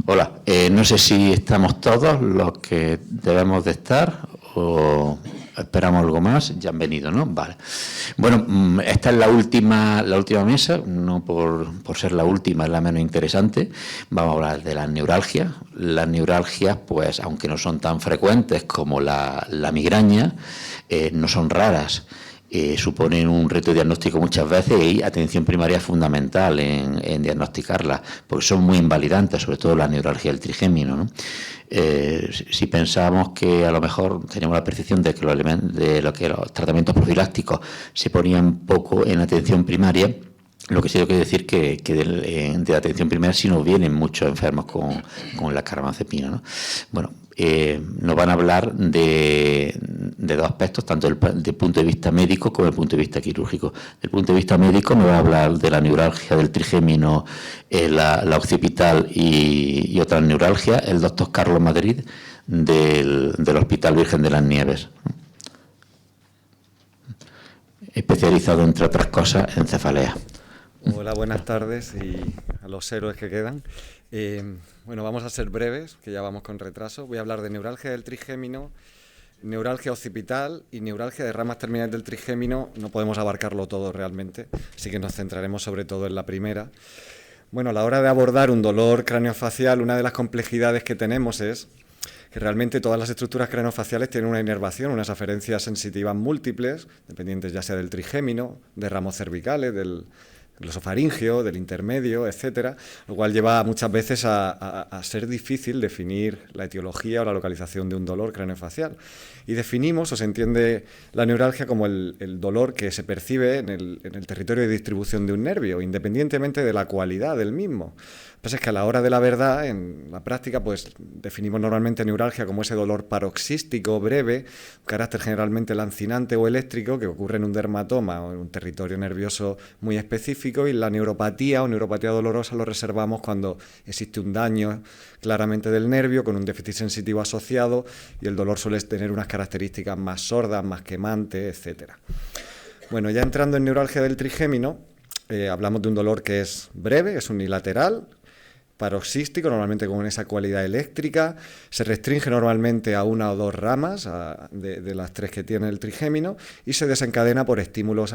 Hola, no sé si estamos todos los que debemos de estar o esperamos algo más. Ya han venido, ¿no? Vale. Bueno, esta es la última mesa, no por ser la última, es la menos interesante. Vamos a hablar de las neuralgias. Las neuralgias, pues, aunque no son tan frecuentes como la migraña, no son raras. Suponen un reto diagnóstico muchas veces y atención primaria fundamental en diagnosticarlas, porque son muy invalidantes, sobre todo la neuralgia del trigémino, ¿no? Si pensamos que a lo mejor tenemos la percepción de que los tratamientos profilácticos se ponían poco en atención primaria, lo que sí tengo que decir que de atención primaria sí nos vienen muchos enfermos con la carbamazepina, ¿no? Bueno, nos van a hablar de dos aspectos, tanto desde el punto de vista médico como desde el punto de vista quirúrgico. Desde el punto de vista médico me va a hablar de la neuralgia del trigémino, la occipital y otras neuralgias, el doctor Carlos Madrid del Hospital Virgen de las Nieves, especializado, entre otras cosas, en cefalea. Hola, buenas tardes y a los héroes que quedan. Bueno, vamos a ser breves, que ya vamos con retraso. Voy a hablar de neuralgia del trigémino, neuralgia occipital y neuralgia de ramas terminales del trigémino. No podemos abarcarlo todo realmente, así que nos centraremos sobre todo en la primera. Bueno, a la hora de abordar un dolor craneofacial, una de las complejidades que tenemos es que realmente todas las estructuras craneofaciales tienen una inervación, unas aferencias sensitivas múltiples, dependientes ya sea del trigémino, de ramos cervicales, del glosofaringeo, del intermedio, etcétera, lo cual lleva muchas veces a ser difícil definir la etiología o la localización de un dolor craneofacial. Y definimos o se entiende la neuralgia como el dolor que se percibe en el territorio de distribución de un nervio, independientemente de la cualidad del mismo. Lo que pasa es que a la hora de la verdad, en la práctica, pues definimos normalmente neuralgia como ese dolor paroxístico breve, carácter generalmente lancinante o eléctrico que ocurre en un dermatoma o en un territorio nervioso muy específico, y la neuropatía o neuropatía dolorosa lo reservamos cuando existe un daño claramente del nervio con un déficit sensitivo asociado y el dolor suele tener unas características más sordas, más quemantes, etcétera. Bueno, ya entrando en neuralgia del trigémino, hablamos de un dolor que es breve, es unilateral, paroxístico, normalmente con esa cualidad eléctrica, se restringe normalmente a una o dos ramas de las tres que tiene el trigémino y se desencadena por estímulos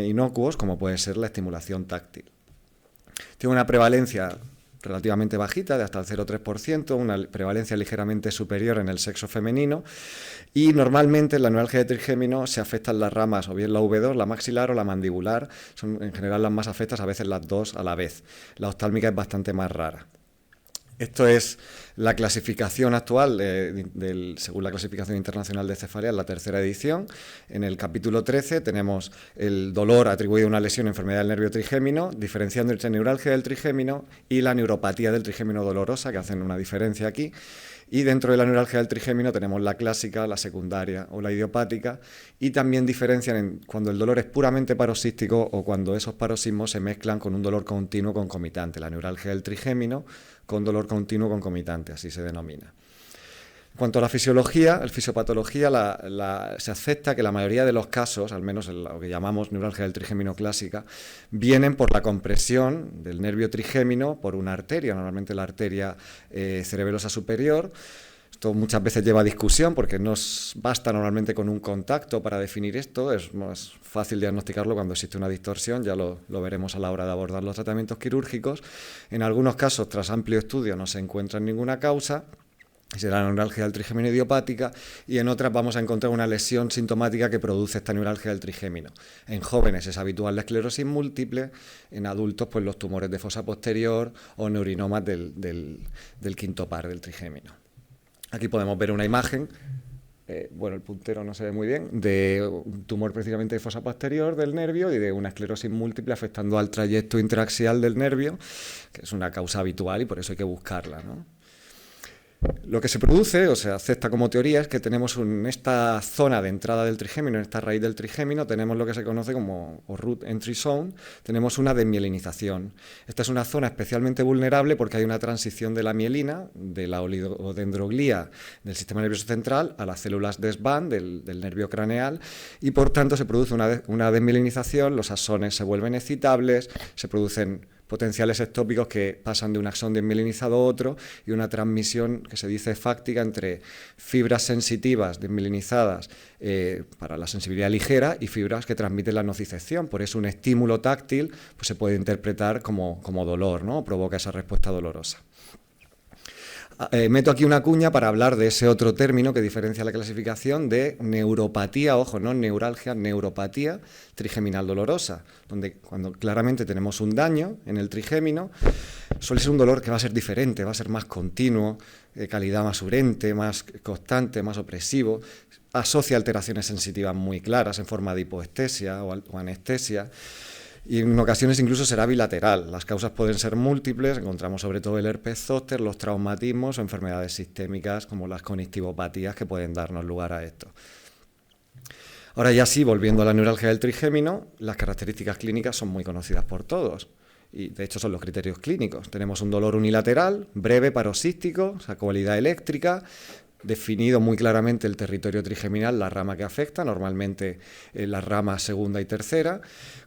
inocuos como puede ser la estimulación táctil. Tiene una prevalencia relativamente bajita, de hasta el 0,3%, una prevalencia ligeramente superior en el sexo femenino, y normalmente en la neuralgia de trigémino se afectan las ramas, o bien la V2, la maxilar o la mandibular, son en general las más afectadas, a veces las dos a la vez. La oftálmica es bastante más rara. Esto es la clasificación actual, según la clasificación internacional de cefalea, la tercera edición. En el capítulo 13 tenemos el dolor atribuido a una lesión o enfermedad del nervio trigémino, diferenciando entre neuralgia del trigémino y la neuropatía del trigémino dolorosa, que hacen una diferencia aquí. Y dentro de la neuralgia del trigémino tenemos la clásica, la secundaria o la idiopática, y también diferencian cuando el dolor es puramente paroxístico o cuando esos paroxismos se mezclan con un dolor continuo concomitante, la neuralgia del trigémino con dolor continuo concomitante, así se denomina. En cuanto a la fisiología, la fisiopatología, se acepta que la mayoría de los casos, al menos en lo que llamamos neuralgia del trigémino clásica, vienen por la compresión del nervio trigémino por una arteria, normalmente la arteria cerebelosa superior. Esto muchas veces lleva a discusión porque no basta normalmente con un contacto para definir esto, es más fácil diagnosticarlo cuando existe una distorsión, ya lo veremos a la hora de abordar los tratamientos quirúrgicos. En algunos casos, tras amplio estudio, no se encuentra ninguna causa, será la neuralgia del trigémino idiopática, y en otras vamos a encontrar una lesión sintomática que produce esta neuralgia del trigémino. En jóvenes es habitual la esclerosis múltiple, en adultos pues los tumores de fosa posterior o neurinomas del quinto par del trigémino. Aquí podemos ver una imagen, bueno, el puntero no se ve muy bien, de un tumor precisamente de fosa posterior del nervio y de una esclerosis múltiple afectando al trayecto intraaxial del nervio, que es una causa habitual y por eso hay que buscarla, ¿no? Lo que se produce, o se acepta como teoría, es que tenemos en esta zona de entrada del trigémino, en esta raíz del trigémino, tenemos lo que se conoce como root entry zone, tenemos una desmielinización. Esta es una zona especialmente vulnerable porque hay una transición de la mielina, de la oligodendroglía del sistema nervioso central a las células de Schwann del nervio craneal, y por tanto se produce una desmielinización, los axones se vuelven excitables, se producen potenciales ectópicos que pasan de un axón desmielinizado a otro y una transmisión que se dice fáctica entre fibras sensitivas desmielinizadas para la sensibilidad ligera y fibras que transmiten la nocicepción. Por eso un estímulo táctil pues, se puede interpretar como dolor, ¿no? Provoca esa respuesta dolorosa. Meto aquí una cuña para hablar de ese otro término que diferencia la clasificación de neuropatía, ojo, no neuralgia, neuropatía trigeminal dolorosa, donde cuando claramente tenemos un daño en el trigémino, suele ser un dolor que va a ser diferente, va a ser más continuo, de calidad más urente, más constante, más opresivo, asocia alteraciones sensitivas muy claras en forma de hipoestesia o anestesia. Y en ocasiones incluso será bilateral. Las causas pueden ser múltiples, encontramos sobre todo el herpes zóster, los traumatismos o enfermedades sistémicas como las conectivopatías que pueden darnos lugar a esto. Ahora ya sí, volviendo a la neuralgia del trigémino, las características clínicas son muy conocidas por todos y de hecho son los criterios clínicos. Tenemos un dolor unilateral, breve, paroxístico, o sea, cualidad eléctrica, definido muy claramente el territorio trigeminal, la rama que afecta, normalmente la rama segunda y tercera,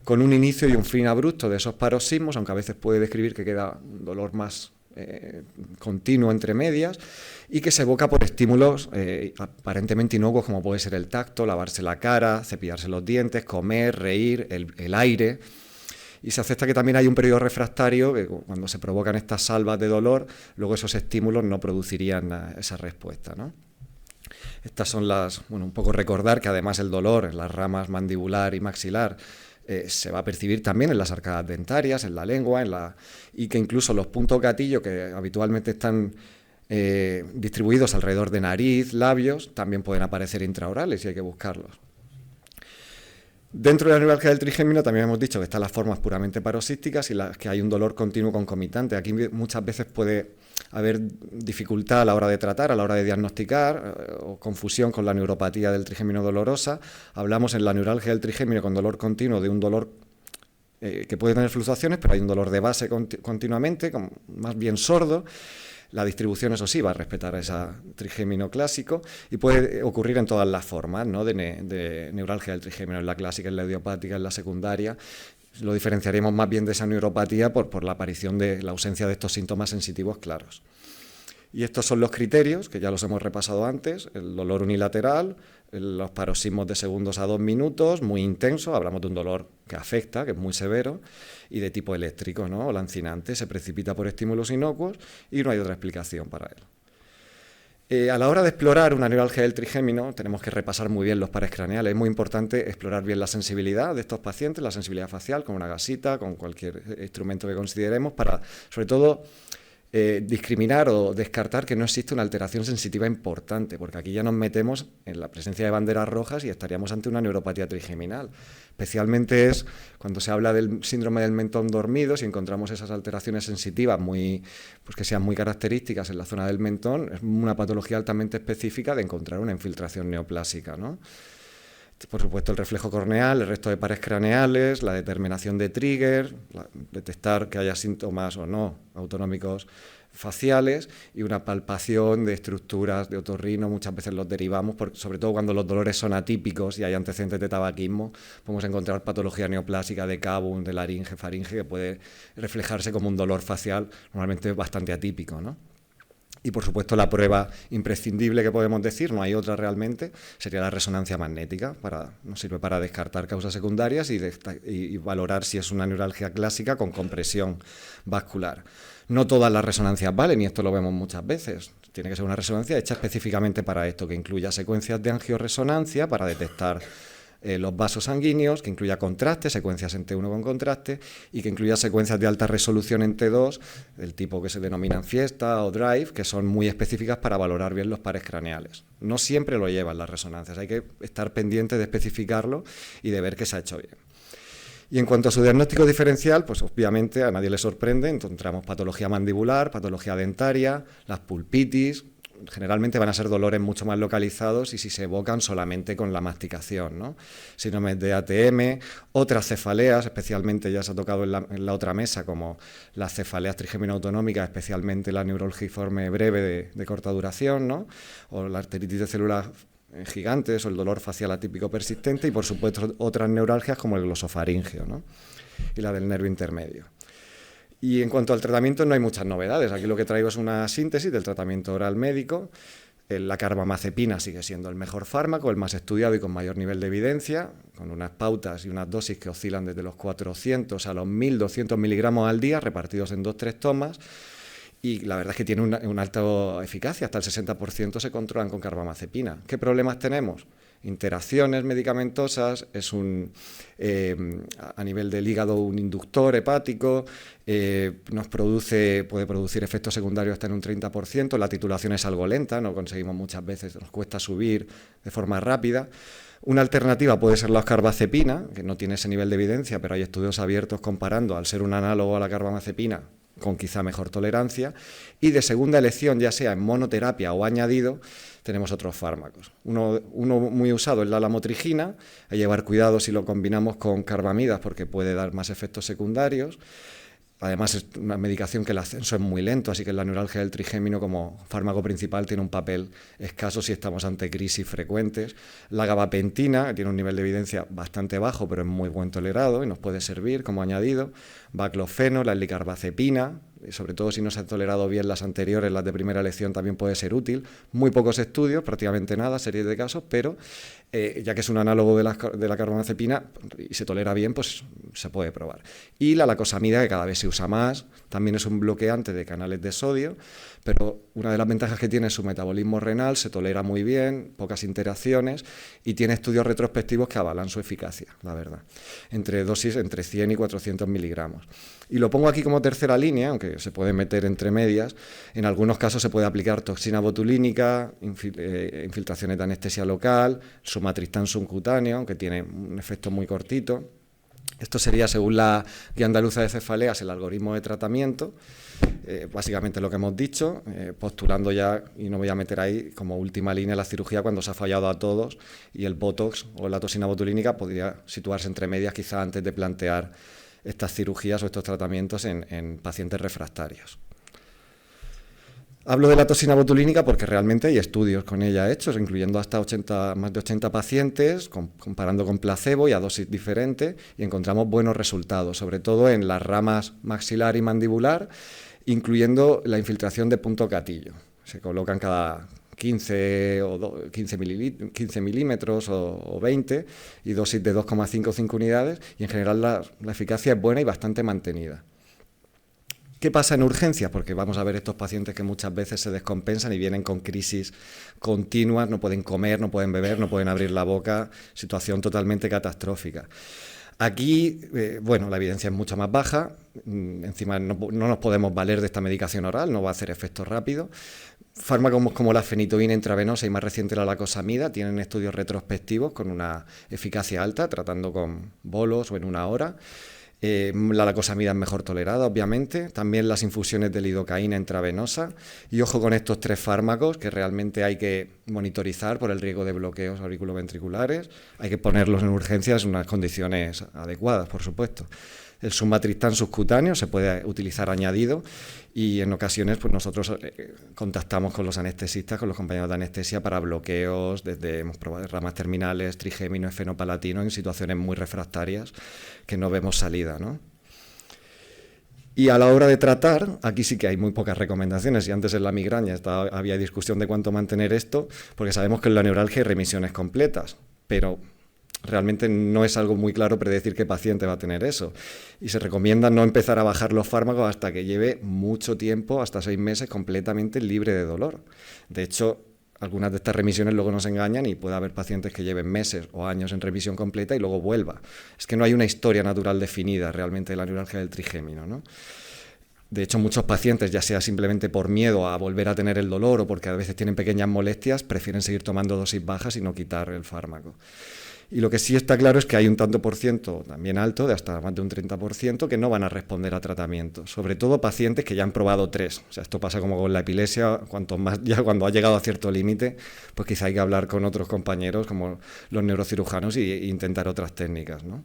con un inicio y un fin abrupto de esos paroxismos, aunque a veces puede describir que queda un dolor más continuo entre medias, y que se evoca por estímulos aparentemente inocuos como puede ser el tacto, lavarse la cara, cepillarse los dientes, comer, reír, el aire. Y se acepta que también hay un periodo refractario, que cuando se provocan estas salvas de dolor, luego esos estímulos no producirían esa respuesta, ¿no? Estas son un poco recordar que además el dolor en las ramas mandibular y maxilar se va a percibir también en las arcadas dentarias, en la lengua, y que incluso los puntos gatillo que habitualmente están distribuidos alrededor de nariz, labios, también pueden aparecer intraorales y hay que buscarlos. Dentro de la neuralgia del trigémino también hemos dicho que están las formas puramente paroxísticas y las que hay un dolor continuo concomitante. Aquí muchas veces puede haber dificultad a la hora de tratar, a la hora de diagnosticar o confusión con la neuropatía del trigémino dolorosa. Hablamos en la neuralgia del trigémino con dolor continuo de un dolor que puede tener fluctuaciones, pero hay un dolor de base continuamente, más bien sordo. La distribución, eso sí, va a respetar ese trigémino clásico y puede ocurrir en todas las formas, ¿no? de neuralgia del trigémino, en la clásica, en la idiopática, en la secundaria. Lo diferenciaremos más bien de esa neuropatía por la aparición de la ausencia de estos síntomas sensitivos claros. Y estos son los criterios, que ya los hemos repasado antes: el dolor unilateral, los paroxismos de segundos a 2 minutos, muy intenso, hablamos de un dolor que afecta, que es muy severo, y de tipo eléctrico, ¿no? O lancinante, se precipita por estímulos inocuos y no hay otra explicación para él. A la hora de explorar una neuralgia del trigémino tenemos que repasar muy bien los pares craneales. Es muy importante explorar bien la sensibilidad de estos pacientes, la sensibilidad facial, con una gasita, con cualquier instrumento que consideremos, para, sobre todo, discriminar o descartar que no existe una alteración sensitiva importante, porque aquí ya nos metemos en la presencia de banderas rojas y estaríamos ante una neuropatía trigeminal. Especialmente es cuando se habla del síndrome del mentón dormido, si encontramos esas alteraciones sensitivas pues que sean muy características en la zona del mentón, es una patología altamente específica de encontrar una infiltración neoplásica, ¿no? Por supuesto, el reflejo corneal, el resto de pares craneales, la determinación de trigger, detectar que haya síntomas o no autonómicos faciales y una palpación de estructuras de otorrino. Muchas veces los derivamos, sobre todo cuando los dolores son atípicos y hay antecedentes de tabaquismo, podemos encontrar patología neoplásica de cavum, de laringe, faringe, que puede reflejarse como un dolor facial normalmente bastante atípico, ¿no? Y, por supuesto, la prueba imprescindible que podemos decir, no hay otra realmente, sería la resonancia magnética. Nos sirve para descartar causas secundarias y valorar si es una neuralgia clásica con compresión vascular. No todas las resonancias valen, y esto lo vemos muchas veces. Tiene que ser una resonancia hecha específicamente para esto, que incluya secuencias de angioresonancia para detectar los vasos sanguíneos, que incluya contraste, secuencias en T1 con contraste, y que incluya secuencias de alta resolución en T2, del tipo que se denominan Fiesta o Drive, que son muy específicas para valorar bien los pares craneales. No siempre lo llevan las resonancias, hay que estar pendiente de especificarlo y de ver que se ha hecho bien. Y en cuanto a su diagnóstico diferencial, pues obviamente a nadie le sorprende, encontramos patología mandibular, patología dentaria, las pulpitis. Generalmente van a ser dolores mucho más localizados y si se evocan solamente con la masticación, ¿no? Síndromes de ATM, otras cefaleas, especialmente ya se ha tocado en la otra mesa, como las cefaleas trigémino-autonómicas, especialmente la neuralgiforme breve de corta duración, ¿no? O la arteritis de células gigantes o el dolor facial atípico persistente y, por supuesto, otras neuralgias como el glosofaringeo, ¿no? Y la del nervio intermedio. Y en cuanto al tratamiento no hay muchas novedades. Aquí lo que traigo es una síntesis del tratamiento oral médico. La carbamazepina sigue siendo el mejor fármaco, el más estudiado y con mayor nivel de evidencia, con unas pautas y unas dosis que oscilan desde los 400 a los 1.200 miligramos al día, repartidos en 2-3 tomas. Y la verdad es que tiene una alta eficacia, hasta el 60% se controlan con carbamazepina. ¿Qué problemas tenemos? Interacciones medicamentosas, es a nivel del hígado un inductor hepático, puede producir efectos secundarios hasta en un 30%, la titulación es algo lenta, no conseguimos muchas veces, nos cuesta subir de forma rápida. Una alternativa puede ser la carbazepina, que no tiene ese nivel de evidencia, pero hay estudios abiertos comparando, al ser un análogo a la carbamazepina, con quizá mejor tolerancia, y de segunda elección, ya sea en monoterapia o añadido, tenemos otros fármacos. Uno muy usado es la lamotrigina, hay que llevar cuidado si lo combinamos con carbamidas porque puede dar más efectos secundarios. Además es una medicación que el ascenso es muy lento, así que la neuralgia del trigémino como fármaco principal tiene un papel escaso si estamos ante crisis frecuentes. La gabapentina, que tiene un nivel de evidencia bastante bajo, pero es muy buen tolerado y nos puede servir como añadido. Baclofeno, la licarbazepina, sobre todo si no se han tolerado bien las anteriores, las de primera elección también puede ser útil. Muy pocos estudios, prácticamente nada, series de casos, pero ya que es un análogo de la carbamazepina y se tolera bien, pues se puede probar. Y la lacosamida, que cada vez se usa más, también es un bloqueante de canales de sodio, pero una de las ventajas que tiene es su metabolismo renal, se tolera muy bien, pocas interacciones y tiene estudios retrospectivos que avalan su eficacia, la verdad, entre dosis entre 100 y 400 miligramos. Y lo pongo aquí como tercera línea, aunque se puede meter entre medias. En algunos casos se puede aplicar toxina botulínica, infiltraciones de anestesia local, sumatriptán subcutáneo, aunque tiene un efecto muy cortito. Esto sería, según la Guía Andaluza de Cefaleas, el algoritmo de tratamiento. Básicamente lo que hemos dicho, postulando ya, y no voy a meter ahí como última línea la cirugía cuando se ha fallado a todos, y el botox o la toxina botulínica podría situarse entre medias quizá antes de plantear estas cirugías o estos tratamientos en pacientes refractarios. Hablo de la toxina botulínica porque realmente hay estudios con ella hechos, incluyendo hasta más de 80 pacientes, comparando con placebo y a dosis diferentes, y encontramos buenos resultados, sobre todo en las ramas maxilar y mandibular, incluyendo la infiltración de punto gatillo. Se colocan cada 15 milímetros o 20 y dosis de 2,5 o 5 unidades, y en general la eficacia es buena y bastante mantenida. ¿Qué pasa en urgencias? Porque vamos a ver estos pacientes que muchas veces se descompensan y vienen con crisis continuas, no pueden comer, no pueden beber, no pueden abrir la boca, situación totalmente catastrófica. Aquí, la evidencia es mucho más baja, encima no nos podemos valer de esta medicación oral, no va a hacer efectos rápidos. Fármacos como la fenitoína intravenosa y más reciente la lacosamida tienen estudios retrospectivos con una eficacia alta, tratando con bolos o en una hora. La lacosamida es mejor tolerada, obviamente. También las infusiones de lidocaína intravenosa. Y ojo con estos 3 fármacos que realmente hay que monitorizar por el riesgo de bloqueos auriculoventriculares. Hay que ponerlos en urgencias en unas condiciones adecuadas, por supuesto. El sumatriptán subcutáneo se puede utilizar añadido y en ocasiones pues nosotros contactamos con los anestesistas, con los compañeros de anestesia para bloqueos, hemos probado ramas terminales, trigémino, efenopalatino en situaciones muy refractarias que no vemos salida, ¿no? Y a la hora de tratar, aquí sí que hay muy pocas recomendaciones, y antes en la migraña había discusión de cuánto mantener esto, porque sabemos que en la neuralgia hay remisiones completas, pero realmente no es algo muy claro predecir qué paciente va a tener eso. Y se recomienda no empezar a bajar los fármacos hasta que lleve mucho tiempo, hasta 6 meses, completamente libre de dolor. De hecho, algunas de estas remisiones luego nos engañan y puede haber pacientes que lleven meses o años en remisión completa y luego vuelva. Es que no hay una historia natural definida realmente de la neuralgia del trigémino, ¿no? De hecho, muchos pacientes, ya sea simplemente por miedo a volver a tener el dolor o porque a veces tienen pequeñas molestias, prefieren seguir tomando dosis bajas y no quitar el fármaco. Y lo que sí está claro es que hay un tanto por ciento también alto, de hasta más de un 30%, que no van a responder a tratamiento. Sobre todo pacientes que ya han probado 3. O sea, esto pasa como con la epilepsia, cuanto más ya cuando ha llegado a cierto límite, pues quizá hay que hablar con otros compañeros como los neurocirujanos e intentar otras técnicas, ¿no?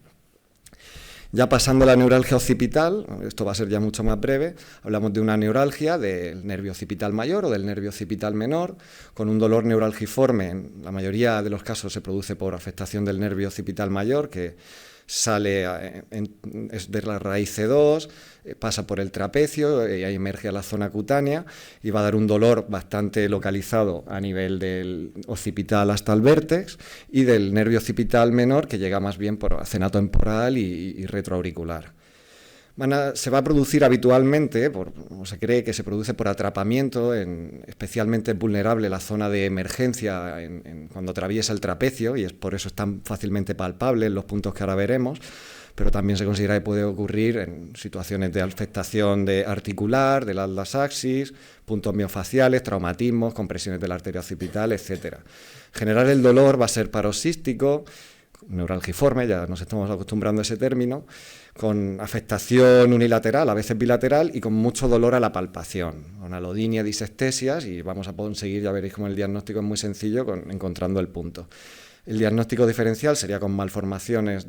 Ya pasando a la neuralgia occipital, esto va a ser ya mucho más breve, hablamos de una neuralgia del nervio occipital mayor o del nervio occipital menor, con un dolor neuralgiforme. En la mayoría de los casos se produce por afectación del nervio occipital mayor, que sale, es ver la raíz C2, pasa por el trapecio y ahí emerge a la zona cutánea y va a dar un dolor bastante localizado a nivel del occipital hasta el vértex y del nervio occipital menor, que llega más bien por acenotemporal y retroauricular. Se va a producir habitualmente, o se cree que se produce por atrapamiento, especialmente vulnerable la zona de emergencia cuando atraviesa el trapecio, y por eso es tan fácilmente palpable en los puntos que ahora veremos, pero también se considera que puede ocurrir en situaciones de afectación articular, del atlas axis, puntos miofaciales, traumatismos, compresiones de la arteria occipital, etc. Generar el dolor va a ser paroxístico, neuralgiforme, ya nos estamos acostumbrando a ese término, con afectación unilateral, a veces bilateral, y con mucho dolor a la palpación, con alodinia, disestesias, y vamos a conseguir, ya veréis cómo el diagnóstico es muy sencillo, encontrando el punto. El diagnóstico diferencial sería con malformaciones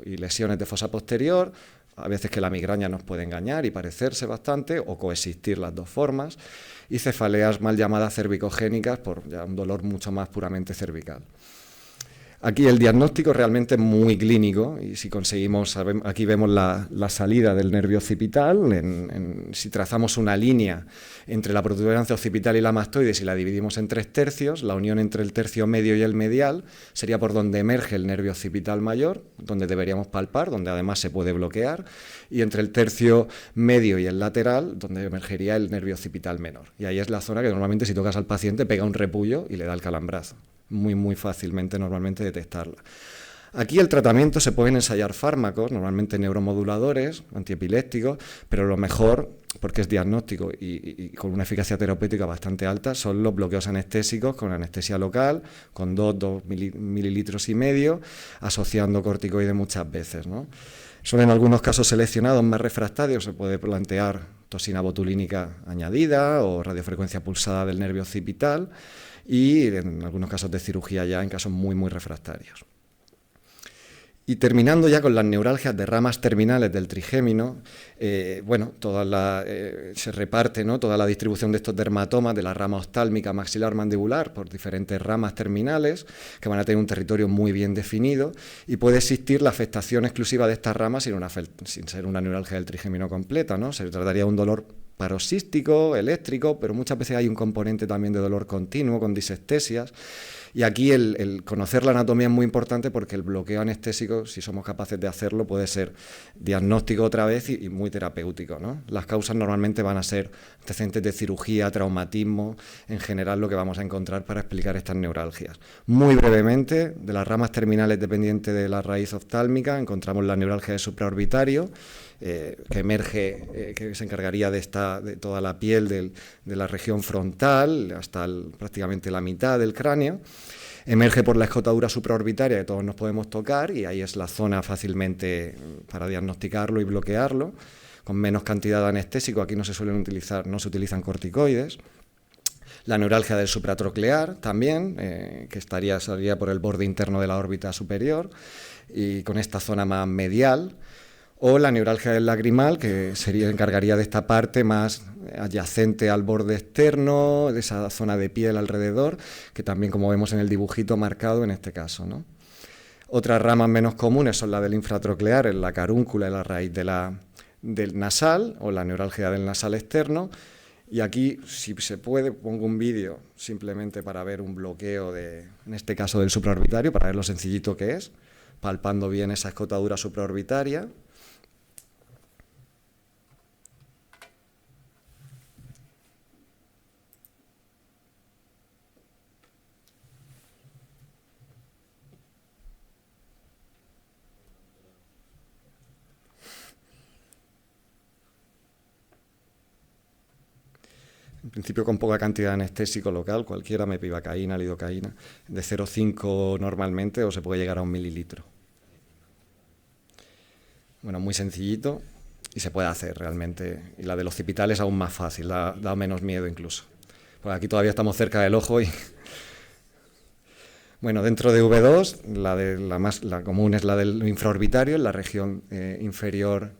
y lesiones de fosa posterior, a veces que la migraña nos puede engañar y parecerse bastante, o coexistir las dos formas, y cefaleas mal llamadas cervicogénicas, por ya un dolor mucho más puramente cervical. Aquí el diagnóstico es realmente muy clínico, y si conseguimos, aquí vemos la salida del nervio occipital, si trazamos una línea entre la protuberancia occipital y la mastoides y la dividimos en 3/3, la unión entre el tercio medio y el medial sería por donde emerge el nervio occipital mayor, donde deberíamos palpar, donde además se puede bloquear, y entre el tercio medio y el lateral, donde emergería el nervio occipital menor. Y ahí es la zona que normalmente, si tocas al paciente, pega un repullo y le da el calambrazo. Muy fácilmente normalmente detectarla. Aquí el tratamiento, se pueden ensayar fármacos, normalmente neuromoduladores, antiepilépticos, pero lo mejor, porque es diagnóstico y con una eficacia terapéutica bastante alta, son los bloqueos anestésicos con anestesia local, con 2 mililitros y medio, asociando corticoides muchas veces, ¿no? Son en algunos casos seleccionados más refractarios, se puede plantear toxina botulínica añadida o radiofrecuencia pulsada del nervio occipital, y en algunos casos de cirugía ya en casos muy refractarios. Y terminando ya con las neuralgias de ramas terminales del trigémino, se reparte, ¿no?, toda la distribución de estos dermatomas de la rama oftálmica maxilar mandibular por diferentes ramas terminales que van a tener un territorio muy bien definido, y puede existir la afectación exclusiva de estas ramas sin ser una neuralgia del trigémino completa, ¿no? Se trataría de un dolor paroxístico, eléctrico, pero muchas veces hay un componente también de dolor continuo con disestesias. Y aquí el conocer la anatomía es muy importante, porque el bloqueo anestésico, si somos capaces de hacerlo, puede ser diagnóstico otra vez y muy terapéutico, ¿no? Las causas normalmente van a ser antecedentes de cirugía, traumatismo, en general lo que vamos a encontrar para explicar estas neuralgias. Muy brevemente, de las ramas terminales dependientes de la raíz oftálmica, encontramos la neuralgia del supraorbitario, que emerge, que se encargaría de toda la piel de la región frontal hasta prácticamente la mitad del cráneo. Emerge por la escotadura supraorbitaria, que todos nos podemos tocar, y ahí es la zona fácilmente para diagnosticarlo y bloquearlo, con menos cantidad de anestésico. Aquí no se utilizan corticoides. La neuralgia del supratroclear también, que saldría por el borde interno de la órbita superior, y con esta zona más medial. O la neuralgia del lagrimal, que encargaría de esta parte más adyacente al borde externo, de esa zona de piel alrededor, que también, como vemos en el dibujito marcado en este caso, ¿no? Otras ramas menos comunes son la del infratroclear, en la carúncula y la raíz del nasal, o la neuralgia del nasal externo. Y aquí, si se puede, pongo un vídeo simplemente para ver un bloqueo, en este caso del supraorbitario, para ver lo sencillito que es, palpando bien esa escotadura supraorbitaria. En principio con poca cantidad de anestésico local, cualquiera, mepivacaína, lidocaína, de 0,5 normalmente, o se puede llegar a 1 mililitro. Bueno, muy sencillito y se puede hacer realmente. Y la del occipital es aún más fácil, da menos miedo incluso. Pues aquí todavía estamos cerca del ojo y... Bueno, dentro de V2, la común es la del infraorbitario, en la región inferior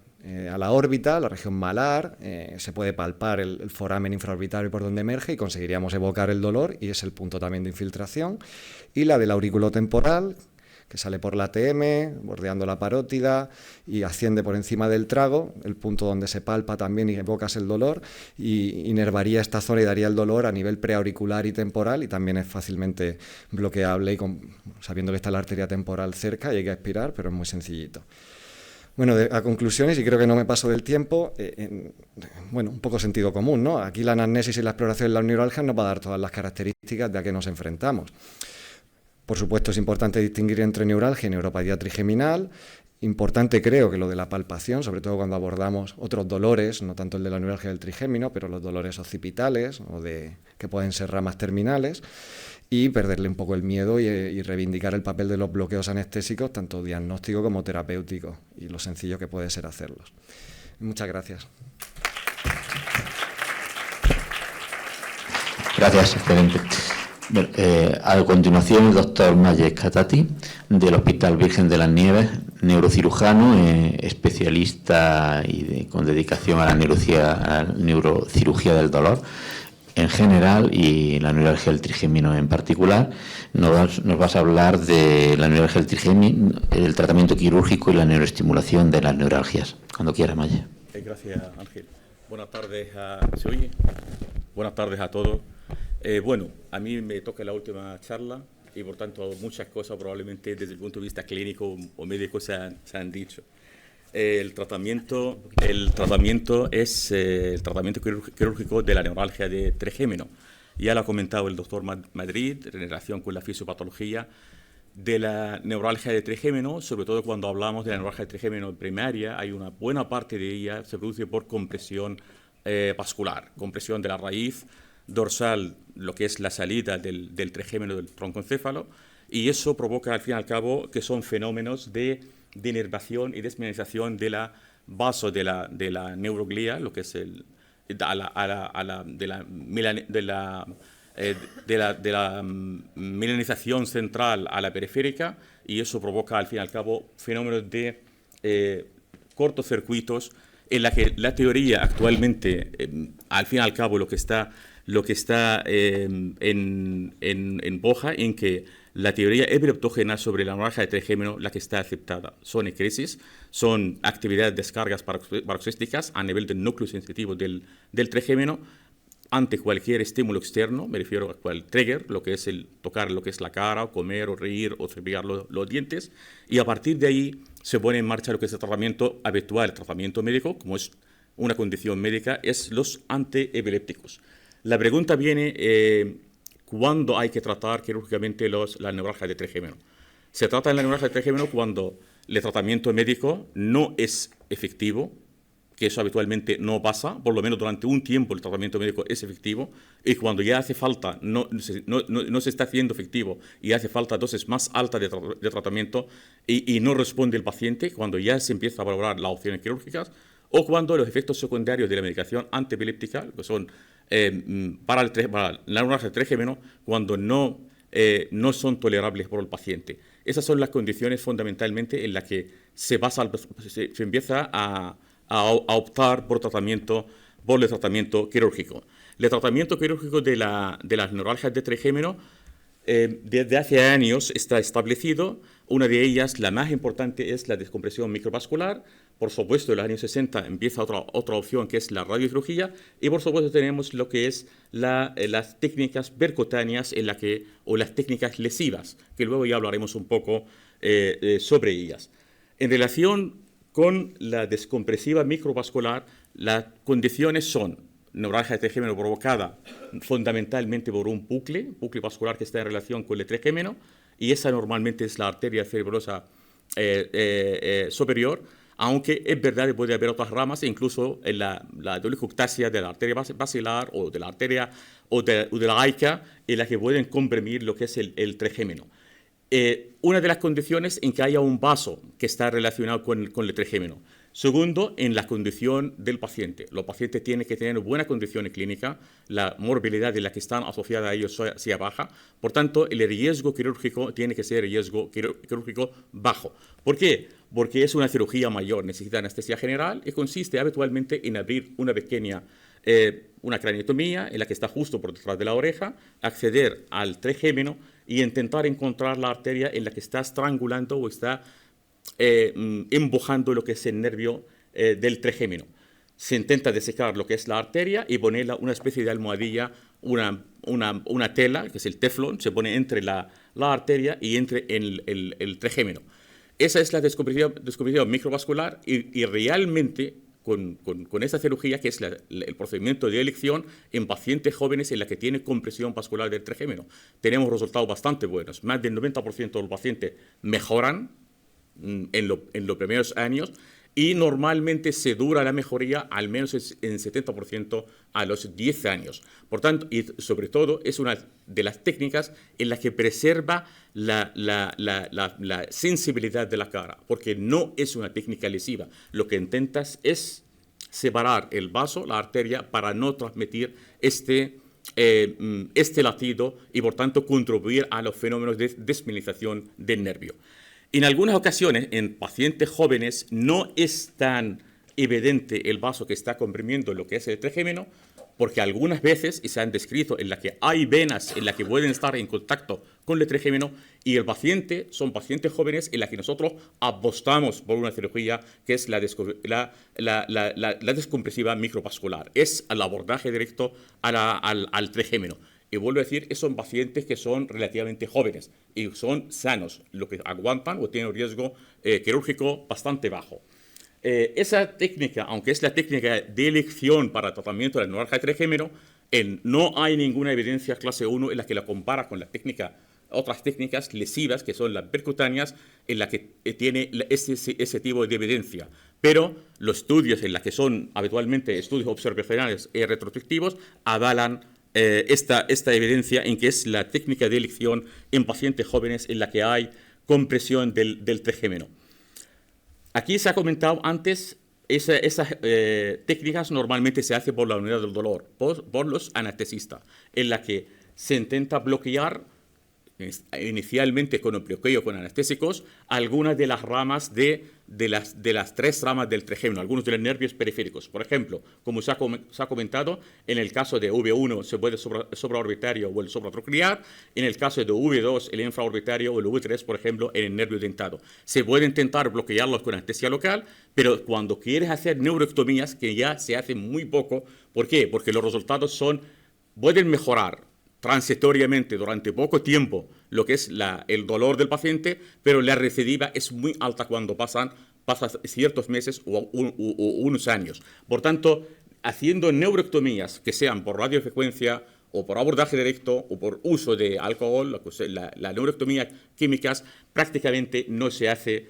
a la órbita, la región malar. Se puede palpar el foramen infraorbitario por donde emerge y conseguiríamos evocar el dolor, y es el punto también de infiltración. Y la del aurículo temporal, que sale por la ATM, bordeando la parótida y asciende por encima del trago, el punto donde se palpa también y evocas el dolor, y inervaría esta zona y daría el dolor a nivel preauricular y temporal, y también es fácilmente bloqueable y sabiendo que está la arteria temporal cerca y hay que aspirar, pero es muy sencillito. Bueno, a conclusiones, y creo que no me paso del tiempo, bueno, un poco sentido común, ¿no? Aquí la anamnesis y la exploración de las neuralgias nos va a dar todas las características de a qué nos enfrentamos. Por supuesto, es importante distinguir entre neuralgia y neuropatía trigeminal. Importante, creo, que lo de la palpación, sobre todo cuando abordamos otros dolores, no tanto el de la neuralgia del trigémino, pero los dolores occipitales o que pueden ser ramas terminales, y perderle un poco el miedo y reivindicar el papel de los bloqueos anestésicos, tanto diagnóstico como terapéutico, y lo sencillo que puede ser hacerlos. Muchas gracias. Gracias, excelente. Bueno, a continuación, el doctor Mayes Catati, del Hospital Virgen de las Nieves, neurocirujano, especialista con dedicación a la neurocirugía del dolor en general y la neuralgia del trigémino en particular. Nos vas a hablar de la neuralgia del trigémino, el tratamiento quirúrgico y la neuroestimulación de las neuralgias. Cuando quiera, Mayes. Gracias, Ángel. Buenas tardes ¿se oye? Buenas tardes a todos. Bueno, a mí me toca la última charla y por tanto muchas cosas probablemente desde el punto de vista clínico o médico se han dicho. El tratamiento es el tratamiento quirúrgico de la neuralgia de trigémino. Ya lo ha comentado el doctor Madrid en relación con la fisiopatología de la neuralgia de trigémino, sobre todo cuando hablamos de la neuralgia de trigémino primaria, hay una buena parte de ella se produce por compresión vascular, compresión de la raíz dorsal, lo que es la salida del trigémino del troncoencéfalo, y eso provoca al fin y al cabo que son fenómenos de inervación y desmineralización de la vaso de la neuroglía, lo que es de la milanización central a la periférica, y eso provoca al fin y al cabo fenómenos de cortocircuitos en la que la teoría actualmente al fin y al cabo lo que está en boja en que la teoría epileptógena sobre la neuralgia de trigémino, la que está aceptada, son ecresis, son actividades descargas paroxísticas a nivel del núcleo sensitivo del trigémino ante cualquier estímulo externo, me refiero a cual trigger, lo que es el tocar lo que es la cara, o comer, o reír, o cepillar los dientes, y a partir de ahí se pone en marcha lo que es el tratamiento habitual, el tratamiento médico, como es una condición médica, es los antiepilépticos. La pregunta viene, ¿cuándo hay que tratar quirúrgicamente la neuralgia de trigémino? Se trata de la neuralgia de trigémino cuando el tratamiento médico no es efectivo, que eso habitualmente no pasa, por lo menos durante un tiempo el tratamiento médico es efectivo, y cuando ya hace falta, no se está haciendo efectivo y hace falta dosis más altas de tratamiento y no responde el paciente, cuando ya se empieza a valorar las opciones quirúrgicas, o cuando los efectos secundarios de la medicación antiepiléptica, que son para la neuralgia de trigémino, cuando no son tolerables por el paciente. Esas son las condiciones fundamentalmente en las que se empieza a optar por el tratamiento quirúrgico. El tratamiento quirúrgico de las neuralgias de trigémino desde hace años está establecido. Una de ellas, la más importante, es la descompresión microvascular. Por supuesto, en los años 60 empieza otra opción, que es la radiocirugía, y por supuesto tenemos lo que es las técnicas percutáneas o las técnicas lesivas, que luego ya hablaremos un poco sobre ellas. En relación con la descompresiva microvascular, las condiciones son neuralgia de trigémino provocada fundamentalmente por un bucle vascular que está en relación con el trigémino, y esa normalmente es la arteria cerebrosa superior, aunque es verdad que puede haber otras ramas, incluso en la dolicuctasia de la arteria basilar o de la arteria o de la aica, en la que pueden comprimir lo que es el trigémino. Una de las condiciones en que haya un vaso que está relacionado con el trigémino. Segundo, en la condición del paciente. Los pacientes tienen que tener buenas condiciones clínicas, la morbilidad de la que están asociadas a ellos sea baja. Por tanto, el riesgo quirúrgico tiene que ser riesgo quirúrgico bajo. ¿Por qué? Porque es una cirugía mayor, necesita anestesia general y consiste habitualmente en abrir una pequeña una craniotomía en la que está justo por detrás de la oreja, acceder al trigémino y intentar encontrar la arteria en la que está estrangulando o está empujando lo que es el nervio del trigémino. Se intenta desecar lo que es la arteria y ponerla una especie de almohadilla, una tela, que es el teflón, se pone entre la arteria y entre el trigémino. Esa es la descompresión microvascular y realmente con esta cirugía, que es el procedimiento de elección en pacientes jóvenes en la que tiene compresión vascular del trigémino, tenemos resultados bastante buenos. Más del 90% de los pacientes mejoran en los primeros años y normalmente se dura la mejoría al menos en 70% a los 10 años. Por tanto, y sobre todo, es una de las técnicas en las que preserva la sensibilidad de la cara, porque no es una técnica lesiva. Lo que intentas es separar el vaso, la arteria, para no transmitir este latido y, por tanto, contribuir a los fenómenos de desmineralización del nervio. En algunas ocasiones, en pacientes jóvenes, no es tan evidente el vaso que está comprimiendo lo que es el trigémino, porque algunas veces, y se han descrito, en las que hay venas en las que pueden estar en contacto con el trigémino, y el paciente, son pacientes jóvenes en las que nosotros apostamos por una cirugía que es la descompresiva microvascular. Es el abordaje directo al trigémino. Y vuelvo a decir, son pacientes que son relativamente jóvenes y son sanos, lo que aguantan o tienen un riesgo quirúrgico bastante bajo. Esa técnica, aunque es la técnica de elección para tratamiento de la neuralgia de trigémino, no hay ninguna evidencia clase 1 en la que la compara con otras técnicas lesivas, que son las percutáneas, en la que tiene ese tipo de evidencia. Pero los estudios en los que son habitualmente estudios observacionales y retrospectivos avalan esta evidencia en que es la técnica de elección en pacientes jóvenes en la que hay compresión del trigémino. Aquí se ha comentado antes, esas técnicas normalmente se hacen por la unidad del dolor, por los anestesistas, en la que se intenta bloquear, inicialmente con el bloqueo con anestésicos, algunas de las ramas de las tres ramas del trigémino, algunos de los nervios periféricos. Por ejemplo, como se ha comentado, en el caso de V1 se puede el supraorbitario o el supratroclear, en el caso de V2 el infraorbitario o el V3, por ejemplo, en el nervio dentado. Se puede intentar bloquearlos con anestesia local, pero cuando quieres hacer neuroectomías, que ya se hace muy poco, ¿por qué? Porque los resultados pueden mejorar transitoriamente durante poco tiempo lo que es el dolor del paciente, pero la recidiva es muy alta cuando pasan ciertos meses o unos años. Por tanto, haciendo neuroectomías que sean por radiofrecuencia o por abordaje directo o por uso de alcohol, la neuroectomía químicas prácticamente no se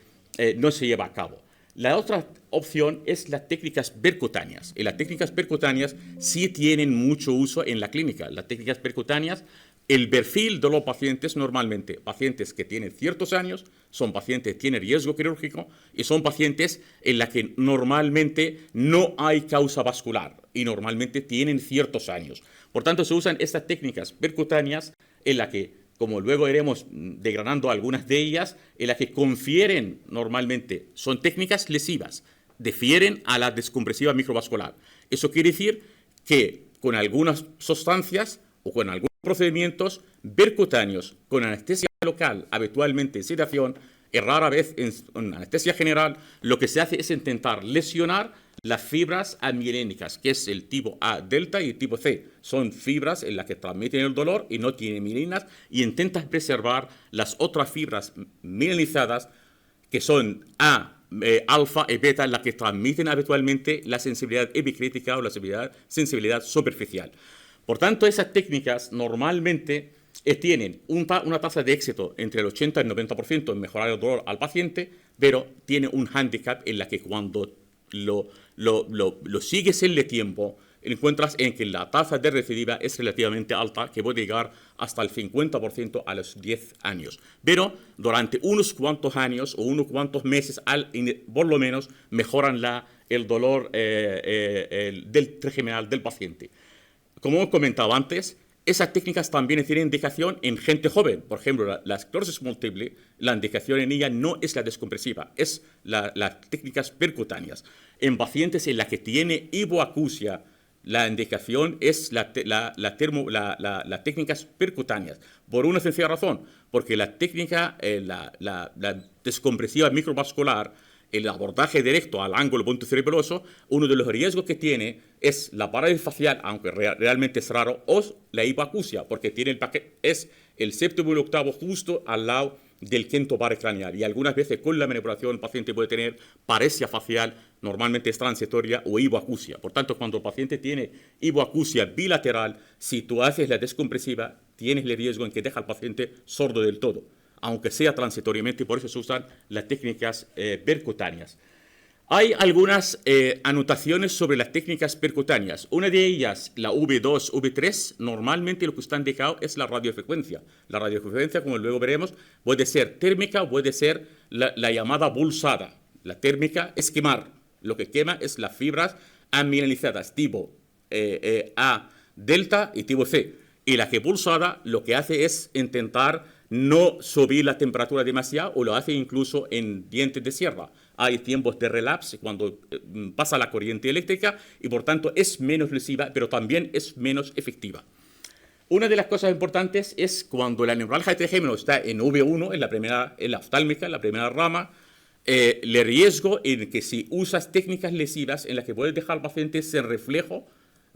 lleva a cabo. La otra opción es las técnicas percutáneas. Y las técnicas percutáneas sí tienen mucho uso en la clínica. Las técnicas percutáneas, el perfil de los pacientes normalmente, pacientes que tienen ciertos años, son pacientes que tienen riesgo quirúrgico y son pacientes en los que normalmente no hay causa vascular y normalmente tienen ciertos años. Por tanto, se usan estas técnicas percutáneas en las que, como luego iremos desgranando algunas de ellas, en las que confieren normalmente, son técnicas lesivas, difieren a la descompresiva microvascular. Eso quiere decir que con algunas sustancias o con algunos procedimientos percutáneos, con anestesia local, habitualmente sedación, y rara vez en anestesia general, lo que se hace es intentar lesionar las fibras amilénicas, que es el tipo A delta y el tipo C. Son fibras en las que transmiten el dolor y no tienen mielinas, y intentas preservar las otras fibras mielinizadas, que son alfa y beta, las que transmiten habitualmente la sensibilidad epicrítica o la sensibilidad superficial. Por tanto, esas técnicas normalmente tienen una tasa de éxito entre el 80 y el 90% en mejorar el dolor al paciente, pero tiene un hándicap en la que cuando lo sigues en el tiempo, encuentras en que la tasa de recidiva es relativamente alta, que puede llegar hasta el 50% a los 10 años. Pero durante unos cuantos años o unos cuantos meses, por lo menos, mejoran el dolor del trigeminal del paciente. Como he comentado antes, esas técnicas también tienen indicación en gente joven. Por ejemplo, la esclerosis múltiple, la indicación en ella no es la descompresiva, es las técnicas percutáneas. En pacientes en las que tiene hipoacusia la indicación es las técnicas percutáneas, por una sencilla razón, porque la técnica, la descompresiva microvascular, el abordaje directo al ángulo punto cerebeloso, uno de los riesgos que tiene es la parálisis facial, aunque realmente es raro, o la hipoacusia, porque tiene es el séptimo y el octavo justo al lado del quinto par craneal. Y algunas veces con la manipulación el paciente puede tener paresia facial, normalmente es transitoria, o hipoacusia. Por tanto, cuando el paciente tiene hipoacusia bilateral, si tú haces la descompresiva, tienes el riesgo en que deja al paciente sordo del todo, aunque sea transitoriamente, y por eso se usan las técnicas percutáneas. Hay algunas anotaciones sobre las técnicas percutáneas. Una de ellas, la V2, V3, normalmente lo que está indicado es la radiofrecuencia. La radiofrecuencia, como luego veremos, puede ser térmica, puede ser la llamada pulsada. La térmica es quemar. Lo que quema es las fibras amilanilizadas tipo A delta y tipo C. Y la que pulsada lo que hace es intentar no subir la temperatura demasiado, o lo hace incluso en dientes de sierra. Hay tiempos de relapse cuando pasa la corriente eléctrica y por tanto es menos lesiva, pero también es menos efectiva. Una de las cosas importantes es cuando la neuralgia de trigémino está en V1, en la oftálmica, en la primera rama, le riesgo en que si usas técnicas lesivas en las que puedes dejar al paciente sin reflejo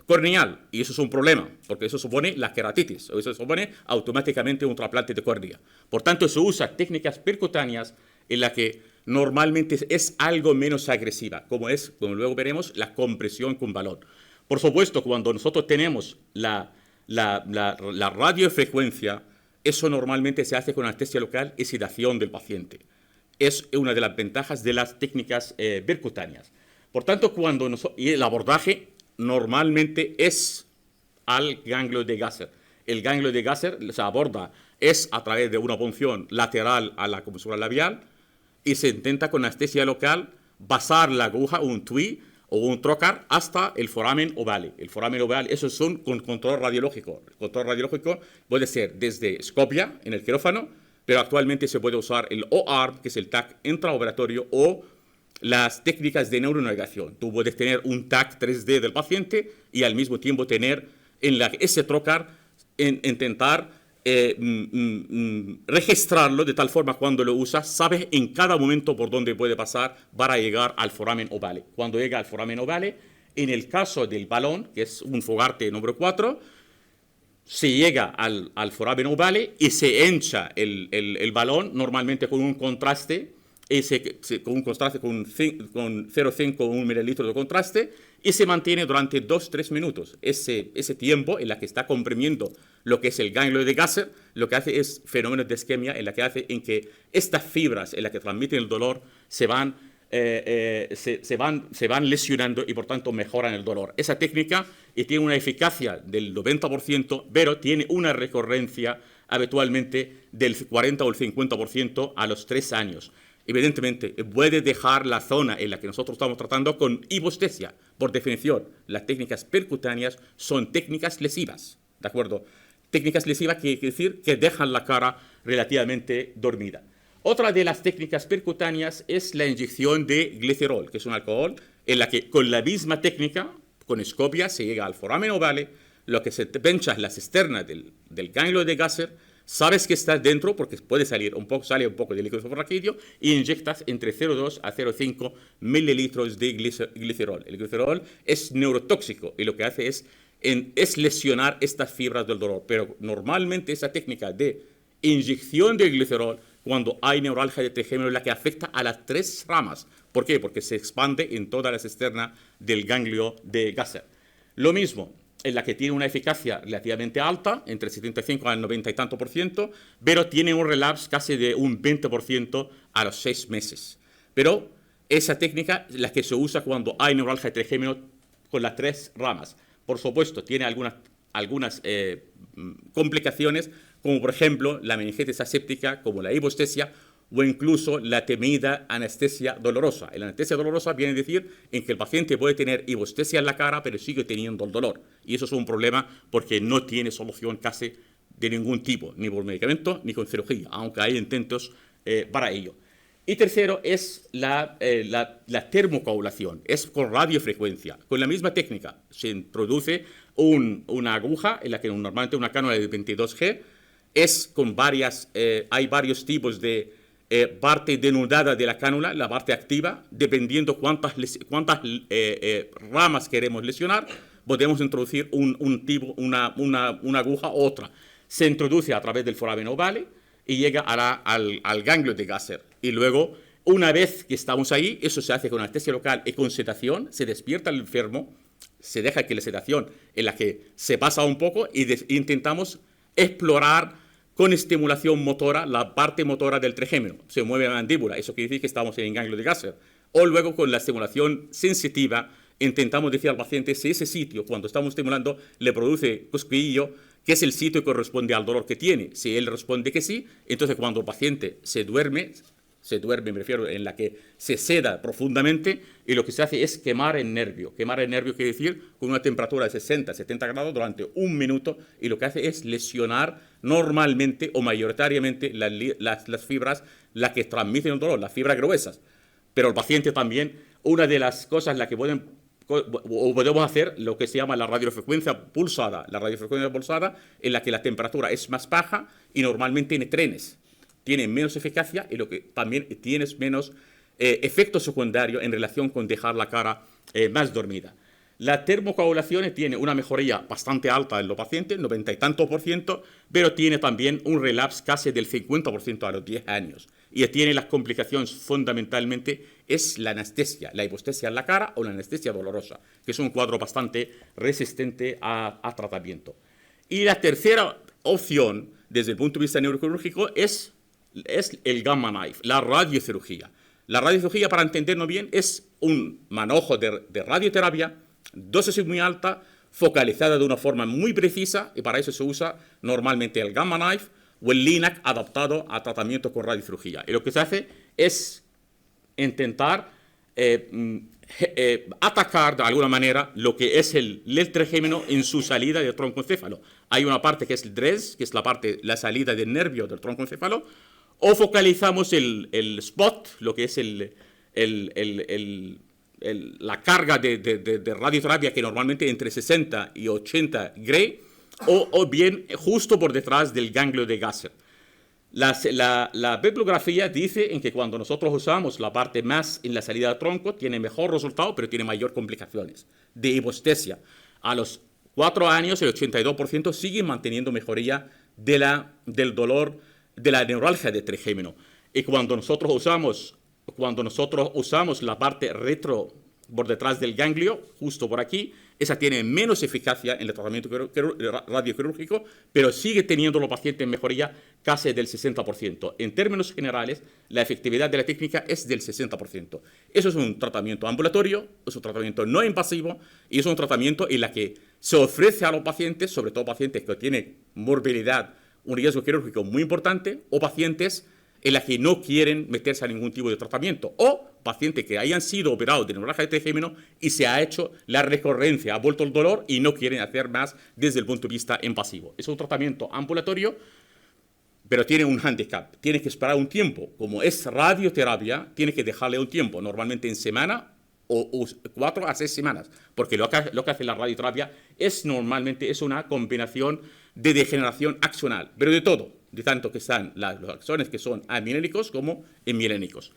corneal, y eso es un problema, porque eso supone la queratitis, o eso supone automáticamente un trasplante de córnea. Por tanto, se usa técnicas percutáneas en las que normalmente es algo menos agresiva, como luego veremos, la compresión con balón. Por supuesto, cuando nosotros tenemos la radiofrecuencia, eso normalmente se hace con anestesia local y sedación del paciente. Es una de las ventajas de las técnicas percutáneas. Por tanto, y el abordaje normalmente es al ganglio de Gasser. El ganglio de Gasser se aborda es a través de una punción lateral a la comisura labial y se intenta con anestesia local pasar la aguja, un TUI o un trocar hasta el foramen ovale. El foramen ovale, eso es con control radiológico. El control radiológico puede ser desde escopia en el quirófano, pero actualmente se puede usar el OARM, que es el TAC intraoperatorio, o las técnicas de neuronavegación. Tú puedes tener un TAC 3D del paciente y al mismo tiempo tener ese trocar, intentar registrarlo de tal forma cuando lo usas, sabes en cada momento por dónde puede pasar para llegar al foramen ovale. Cuando llega al foramen ovale, en el caso del balón, que es un Fogarte número 4, se llega al foramen ovale y se hincha el balón, normalmente con un contraste, con 0,5 o 1 mililitro de contraste, y se mantiene durante 2-3 minutos. Ese tiempo en la que está comprimiendo lo que es el ganglio de Gasser, lo que hace es fenómenos de isquemia, en la que hace en que estas fibras en las que transmiten el dolor se van lesionando y por tanto mejoran el dolor. Esa técnica tiene una eficacia del 90%, pero tiene una recurrencia habitualmente del 40 o el 50% a los 3 años. Evidentemente, puede dejar la zona en la que nosotros estamos tratando con hipostesia. Por definición, las técnicas percutáneas son técnicas lesivas, ¿de acuerdo? Técnicas lesivas quiere decir que dejan la cara relativamente dormida. Otra de las técnicas percutáneas es la inyección de glicerol, que es un alcohol en la que con la misma técnica, con escopia, se llega al foramen ovale, lo que se pincha es la cisterna del ganglio de Gasser. Sabes que estás dentro porque sale un poco de líquido subarraquídeo y inyectas entre 0,2 a 0,5 mililitros de glicerol. El glicerol es neurotóxico y lo que hace es lesionar estas fibras del dolor. Pero normalmente esa técnica de inyección de glicerol, cuando hay neuralgia de trigémino, es la que afecta a las 3 ramas. ¿Por qué? Porque se expande en toda la cisterna del ganglio de Gasser. Lo mismo, en la que tiene una eficacia relativamente alta, entre el 75 al 90 y tanto por ciento, pero tiene un relapse casi de un 20% a los 6 meses. Pero esa técnica es la que se usa cuando hay neuralgia de trigémino con las 3 ramas. Por supuesto, tiene algunas complicaciones, como por ejemplo la meningitis aséptica, como la hipostesia, o incluso la temida anestesia dolorosa. La anestesia dolorosa viene a decir en que el paciente puede tener hipostesia en la cara, pero sigue teniendo el dolor. Y eso es un problema porque no tiene solución casi de ningún tipo, ni por medicamento ni con cirugía, aunque hay intentos para ello. Y tercero es la termocoagulación, es con radiofrecuencia. Con la misma técnica se introduce una aguja en la que normalmente una cánula de 22G es con hay varios tipos de parte denudada de la cánula, la parte activa, dependiendo cuántas ramas queremos lesionar, podemos introducir una aguja u otra. Se introduce a través del foramen ovale y llega al ganglio de Gasser. Y luego, una vez que estamos ahí, eso se hace con anestesia local y con sedación, se despierta el enfermo, se deja que la sedación en la que se pasa un poco y intentamos explorar con estimulación motora la parte motora del trigémino. Se mueve la mandíbula, eso quiere decir que estamos en el ganglio de Gasser. O luego con la estimulación sensitiva intentamos decir al paciente si ese sitio, cuando estamos estimulando, le produce cosquilleo, que es el sitio que corresponde al dolor que tiene. Si él responde que sí, entonces cuando el paciente se duerme, me refiero en la que se seda profundamente, y lo que se hace es quemar el nervio. Quemar el nervio quiere decir con una temperatura de 60, 70 grados durante 1 minuto, y lo que hace es lesionar normalmente o mayoritariamente las fibras, las que transmiten el dolor, las fibras gruesas. Pero el paciente también, una de las cosas en las que podemos hacer lo que se llama la radiofrecuencia pulsada. La radiofrecuencia pulsada en la que la temperatura es más baja y normalmente tiene trenes. Tiene menos eficacia y lo que también tienes menos efecto secundario en relación con dejar la cara más dormida. La termocoagulación tiene una mejoría bastante alta en los pacientes, 90 y tanto %, pero tiene también un relapse casi del 50% a los 10 años. Y tiene las complicaciones fundamentalmente es la anestesia, la hipostesia en la cara o la anestesia dolorosa, que es un cuadro bastante resistente a tratamiento. Y la tercera opción, desde el punto de vista neuroquirúrgico, es el gamma knife, la radiocirugía. La radiocirugía, para entendernos bien, es un manojo de radioterapia, dosis muy alta, focalizada de una forma muy precisa, y para eso se usa normalmente el gamma knife o el LINAC adaptado a tratamiento con radiocirugía. Y lo que se hace es intentar atacar de alguna manera lo que es el trigémino en su salida del troncoencéfalo. Hay una parte que es el DRES, que es la salida del nervio del troncoencéfalo, o focalizamos el spot, lo que es la carga de radioterapia, que normalmente entre 60 y 80 Gray, o bien justo por detrás del ganglio de Gasser. La bibliografía dice en que cuando nosotros usamos la parte más en la salida del tronco, tiene mejor resultado, pero tiene mayor complicaciones de hipostesia. A los 4 años, el 82% sigue manteniendo mejoría del dolor, de la neuralgia de trigémino. Y cuando nosotros usamos la parte retro por detrás del ganglio, justo por aquí, esa tiene menos eficacia en el tratamiento radioquirúrgico, pero sigue teniendo los pacientes mejoría casi del 60%. En términos generales, la efectividad de la técnica es del 60%. Eso es un tratamiento ambulatorio, es un tratamiento no invasivo y es un tratamiento en el que se ofrece a los pacientes, sobre todo pacientes que tienen morbilidad, un riesgo quirúrgico muy importante, o pacientes en la que no quieren meterse a ningún tipo de tratamiento, o pacientes que hayan sido operados de neuralgia de trigémino y se ha hecho la recurrencia, ha vuelto el dolor y no quieren hacer más desde el punto de vista invasivo. Es un tratamiento ambulatorio, pero tiene un handicap. Tienes que esperar un tiempo. Como es radioterapia, tienes que dejarle un tiempo, normalmente en semana o 4 a 6 semanas, porque lo que hace la radioterapia normalmente es una combinación de degeneración axonal, pero de todo, de tanto que están los axones que son amilénicos como hemilénicos.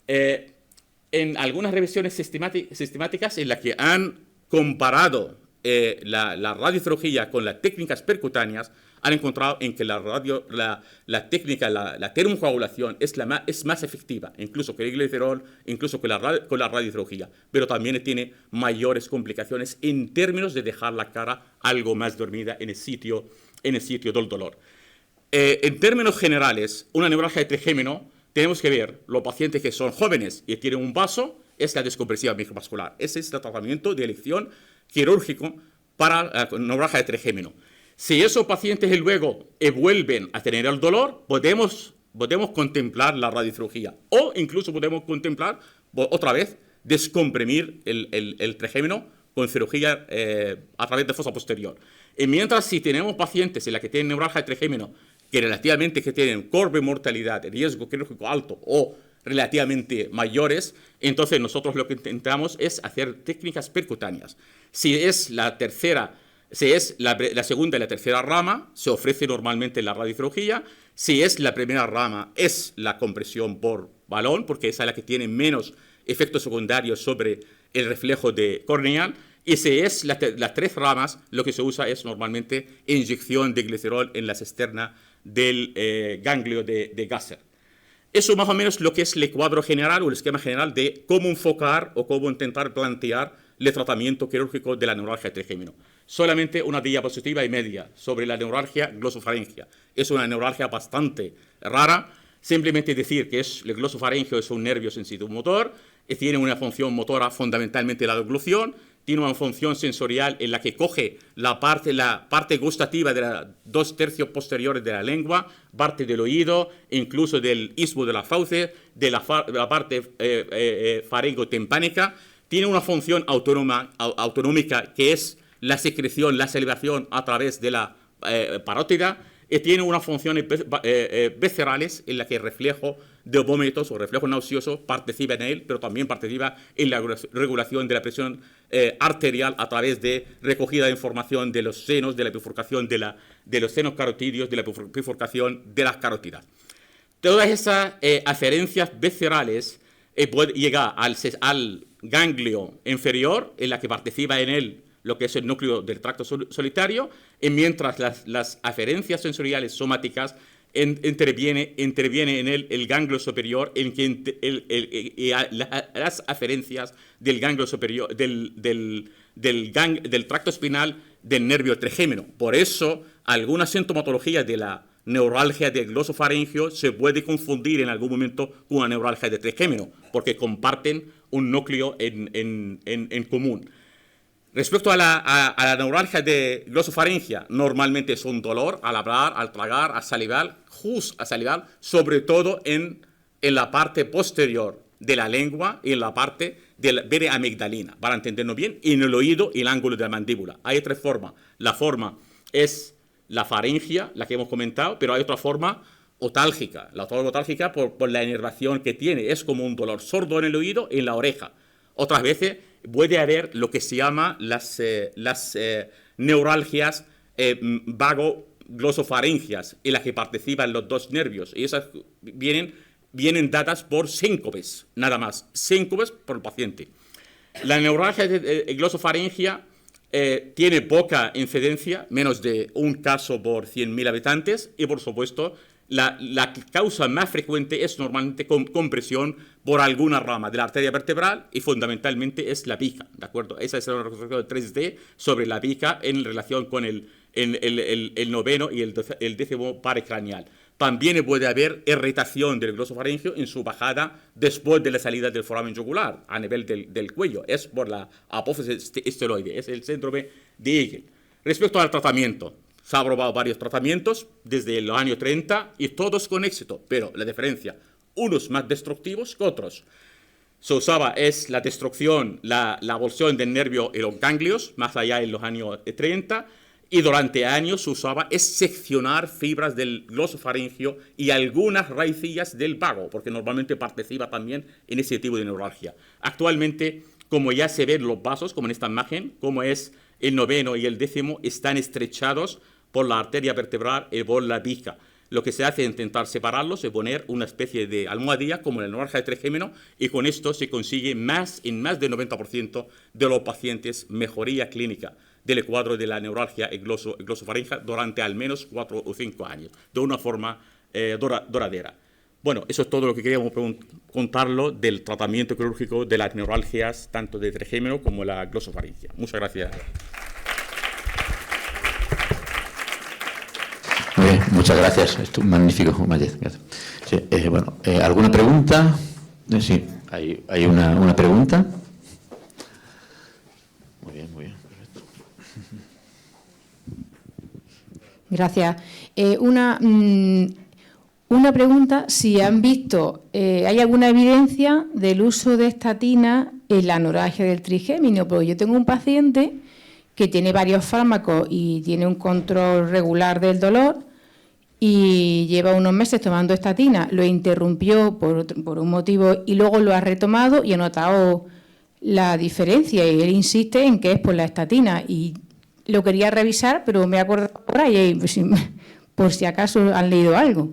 En algunas revisiones sistemáticas en las que han comparado la radiocirugía con las técnicas percutáneas, han encontrado en que la técnica, la termocoagulación es más efectiva, incluso que el glicerol, incluso con la radiocirugía, pero también tiene mayores complicaciones en términos de dejar la cara algo más dormida en el sitio del dolor. En términos generales, una neuralgia de trigémino, tenemos que ver los pacientes que son jóvenes y tienen un vaso, es la descompresiva microvascular. Ese es el tratamiento de elección quirúrgico para la neuralgia de trigémino. Si esos pacientes luego vuelven a tener el dolor, podemos contemplar la radiocirugía, o incluso podemos contemplar otra vez descomprimir el trigémino con cirugía a través de fosa posterior. Y mientras, si tenemos pacientes en la que tienen neuralgia de trigémino que relativamente tienen corbimortalidad, riesgo quirúrgico alto, o relativamente mayores, entonces nosotros lo que intentamos es hacer técnicas percutáneas. Si es la segunda y la tercera rama, se ofrece normalmente la radiocirugía. Si es la primera rama, es la compresión por balón, porque esa es la que tiene menos efectos secundarios sobre el reflejo corneal. Y si es las tres ramas, lo que se usa es normalmente inyección de glicerol en la cisterna del ganglio de Gasser. Eso más o menos lo que es el cuadro general o el esquema general de cómo enfocar o cómo intentar plantear el tratamiento quirúrgico de la neuralgia de trigémino. Solamente una diapositiva y media sobre la neuralgia glosofaringea. Es una neuralgia bastante rara. Simplemente decir que el glosofaringeo es un nervio sensitivo-motor, tiene una función motora fundamentalmente la deglución, tiene una función sensorial en la que coge la parte gustativa de los 2/3 posteriores de la lengua, parte del oído, incluso del istmo de la fauce, de la parte faringo-timpánica. Tiene una función autonómica que es la secreción, la salivación a través de la parótida, y tiene unas funciones viscerales en la que el reflejo de vómitos o reflejo nauseoso participa en él, pero también participa en la regulación de la presión arterial a través de recogida de información de los senos, de la bifurcación de los senos carotidios, de la bifurcación de las carótidas. Todas esas aferencias viscerales pueden llegar al ganglio inferior, en la que participa en él lo que es el núcleo del tracto solitario, y mientras las aferencias sensoriales somáticas interviene en él el ganglio superior, en que las aferencias del ganglio superior, del tracto espinal del nervio trigémino. Por eso, alguna sintomatología de la neuralgia de glosofaringeo se puede confundir en algún momento con una neuralgia de trigémino, porque comparten un núcleo en común. Respecto a la neuralgia de glosofaringea, normalmente es un dolor al hablar, al tragar, a salivar, sobre todo en la parte posterior de la lengua y en la parte de la periamigdalina, para entendernos bien, y en el oído y el ángulo de la mandíbula. Hay tres formas. La forma es la faringea, la que hemos comentado, pero hay otra forma otálgica. La forma otálgica por la inervación que tiene. Es como un dolor sordo en el oído y en la oreja. Otras veces puede haber lo que se llama las neuralgias vago-glosofaringeas, en las que participan los dos nervios. Y esas vienen dadas por síncopes, nada más. Síncopes por el paciente. La neuralgia glosofaringea tiene poca incidencia, menos de un caso por 100.000 habitantes, y por supuesto la causa más frecuente es normalmente compresión por alguna rama de la arteria vertebral, y fundamentalmente es la pica, ¿de acuerdo? Esa es una reconstrucción 3D sobre la pica en relación con el noveno y el 10º par craneal. También puede haber irritación del glosofaringeo en su bajada después de la salida del foramen yugular a nivel del cuello. Es por la apófisis esteroide, es el síndrome de Egel. Respecto al tratamiento, se han probado varios tratamientos desde los años 30 y todos con éxito, pero la diferencia, unos más destructivos que otros. Se usaba es la destrucción, la absorción del nervio en los ganglios, más allá en los años 30, y durante años se usaba es seccionar fibras del glosofaringeo y algunas raicillas del vago, porque normalmente participa también en ese tipo de neuralgia. Actualmente, como ya se ven los vasos, como en esta imagen, como es el noveno y el 10º, están estrechados por la arteria vertebral y por la pica. Lo que se hace es intentar separarlos y poner una especie de almohadilla como la neuralgia de trigémino, y con esto se consigue en más del 90% de los pacientes mejoría clínica del cuadro de la neuralgia glosofaringea durante al menos 4 o 5 años, de una forma duradera. Bueno, eso es todo lo que queríamos contarlo del tratamiento quirúrgico de las neuralgias, tanto de trigémino como la glosofaringea. Muchas gracias. Muy bien, muchas gracias. Esto es magnífico, Mayez. Sí, bueno, ¿alguna pregunta? Sí, hay una pregunta. Muy bien, perfecto. Gracias. Una pregunta, si han visto, ¿hay alguna evidencia del uso de estatina en la neuralgia del trigémino? Porque yo tengo un paciente que tiene varios fármacos y tiene un control regular del dolor, y lleva unos meses tomando estatina, lo interrumpió por un motivo y luego lo ha retomado y ha notado la diferencia y él insiste en que es por la estatina y lo quería revisar, pero me he acordado ahora y pues, por si acaso han leído algo.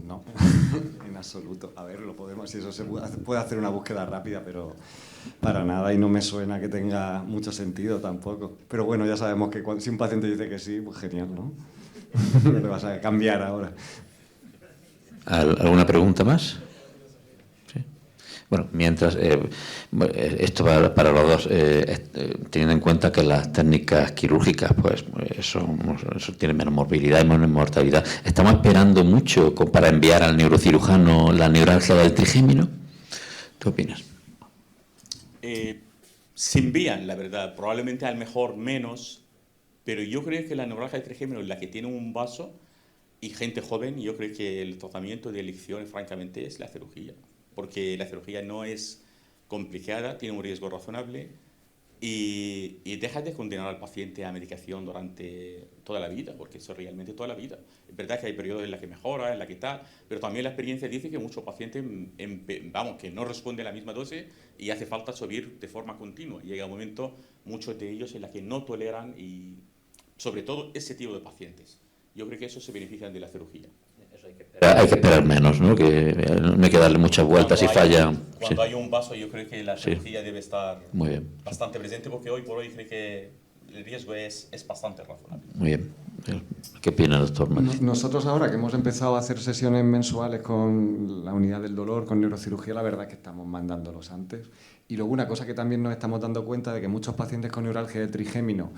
No, en absoluto. A ver, lo podemos, si eso se puede hacer una búsqueda rápida, pero para nada, y no me suena que tenga mucho sentido tampoco. Pero bueno, ya sabemos que si un paciente dice que sí, pues genial, ¿no? No le vas a cambiar ahora. ¿Alguna pregunta más? ¿Sí? Bueno, mientras, esto va para los dos, teniendo en cuenta que las técnicas quirúrgicas, pues eso tiene menos morbilidad y menos mortalidad. ¿Estamos esperando mucho para enviar al neurocirujano la neuralgia del trigémino? ¿Qué opinas? Se envían, la verdad, probablemente al mejor menos, pero yo creo que la neuralgia del trigémino es la que tiene un vaso y gente joven, yo creo que el tratamiento de elección, francamente, es la cirugía. Porque la cirugía no es complicada, tiene un riesgo razonable y deja de condenar al paciente a medicación durante toda la vida, porque eso es realmente toda la vida. Es verdad que hay periodos en los que mejora, en la que tal, pero también la experiencia dice que muchos pacientes, que no responden a la misma dosis y hace falta subir de forma continua. Llega un momento, muchos de ellos, en los que no toleran y sobre todo ese tipo de pacientes. Yo creo que eso se benefician de la cirugía. Hay que esperar menos, ¿no? Que no hay que darle muchas vueltas y falla. Cuando hay un vaso, yo creo que la cirugía debe estar muy bien, bastante presente, porque hoy por hoy creo que el riesgo es bastante razonable. Muy bien. ¿Qué opina, doctor Maggi? Nosotros ahora que hemos empezado a hacer sesiones mensuales con la unidad del dolor, con neurocirugía, la verdad es que estamos mandándolos antes. Y luego una cosa que también nos estamos dando cuenta de que muchos pacientes con neuralgia del trigémino,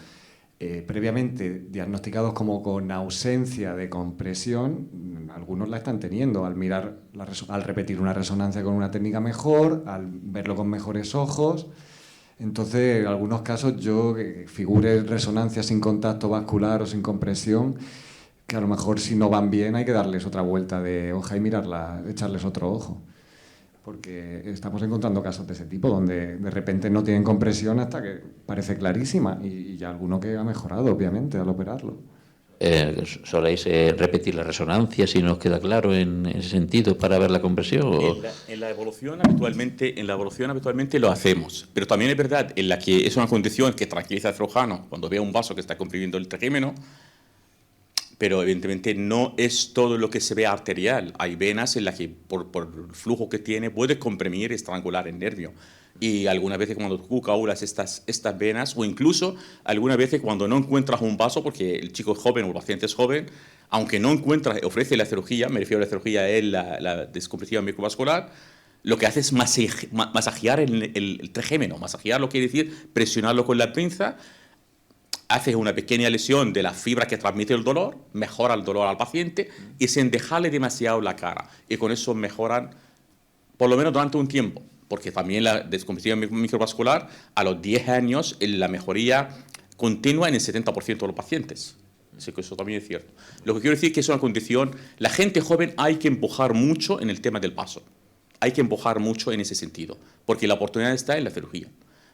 previamente diagnosticados como con ausencia de compresión, algunos la están teniendo al repetir una resonancia con una técnica mejor, al verlo con mejores ojos. Entonces, en algunos casos que figure resonancia sin contacto vascular o sin compresión, que a lo mejor si no van bien hay que darles otra vuelta de hoja y echarles otro ojo. Porque estamos encontrando casos de ese tipo, donde de repente no tienen compresión hasta que parece clarísima, y ya alguno que ha mejorado, obviamente, al operarlo. ¿Soléis repetir la resonancia si no os queda claro en ese sentido para ver la compresión? En la evolución habitualmente lo hacemos, pero también es verdad en la que es una condición que tranquiliza al cirujano cuando ve un vaso que está comprimiendo el trigémino, pero evidentemente no es todo lo que se ve arterial. Hay venas en las que por el flujo que tiene puede comprimir y estrangular el nervio. Y algunas veces cuando tú caulas estas venas, o incluso algunas veces cuando no encuentras un vaso, porque el chico es joven o el paciente es joven, aunque no encuentras, ofrece la cirugía, me refiero a la cirugía es la descompresión microvascular, lo que hace es masajear el trigémino. Masajearlo quiere decir presionarlo con la pinza. Hace una pequeña lesión de la fibra que transmite el dolor, mejora el dolor al paciente y sin dejarle demasiado la cara. Y con eso mejoran, por lo menos durante un tiempo, porque también la descompresión microvascular, a los 10 años, la mejoría continúa en el 70% de los pacientes. Así que eso también es cierto. Lo que quiero decir es que es una condición, la gente joven hay que empujar mucho en el tema del paso. Hay que empujar mucho en ese sentido, porque la oportunidad está en la cirugía.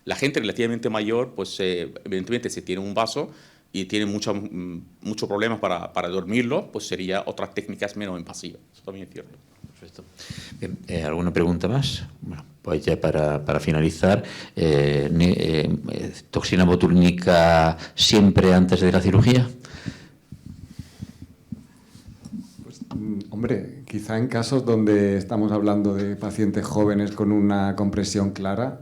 La gente relativamente mayor, pues evidentemente si tiene un vaso y tiene muchos problemas para dormirlo, pues sería otras técnicas menos invasivas. Eso también es cierto. Perfecto. Bien, ¿alguna pregunta más? Bueno, pues ya para finalizar, ¿toxina botulínica siempre antes de la cirugía? Pues, hombre, quizá en casos donde estamos hablando de pacientes jóvenes con una compresión clara,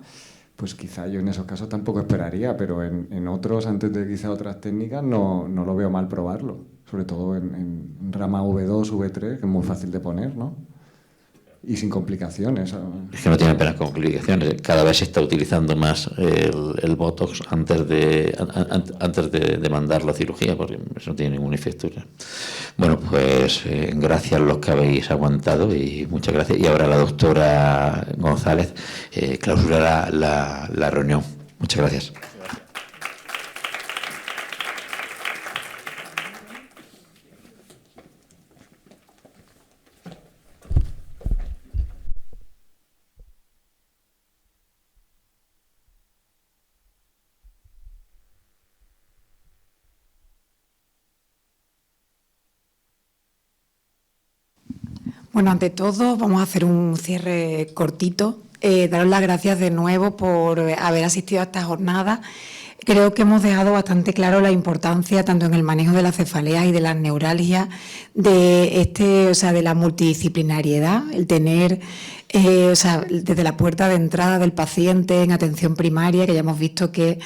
pues quizá yo en esos casos tampoco esperaría, pero en otros, antes de quizá otras técnicas, no lo veo mal probarlo. Sobre todo en rama V2, V3, que es muy fácil de poner, ¿no? Y sin complicaciones. Es que no tiene apenas complicaciones. Cada vez se está utilizando más el Botox antes de mandar la cirugía, porque eso no tiene ningún efecto. Bueno, pues gracias a los que habéis aguantado y muchas gracias. Y ahora la doctora González clausurará la reunión. Muchas gracias. Bueno, ante todo vamos a hacer un cierre cortito. Daros las gracias de nuevo por haber asistido a esta jornada. Creo que hemos dejado bastante claro la importancia, tanto en el manejo de las cefaleas y de las neuralgias, de la multidisciplinariedad, el tener desde la puerta de entrada del paciente en atención primaria, que ya hemos visto que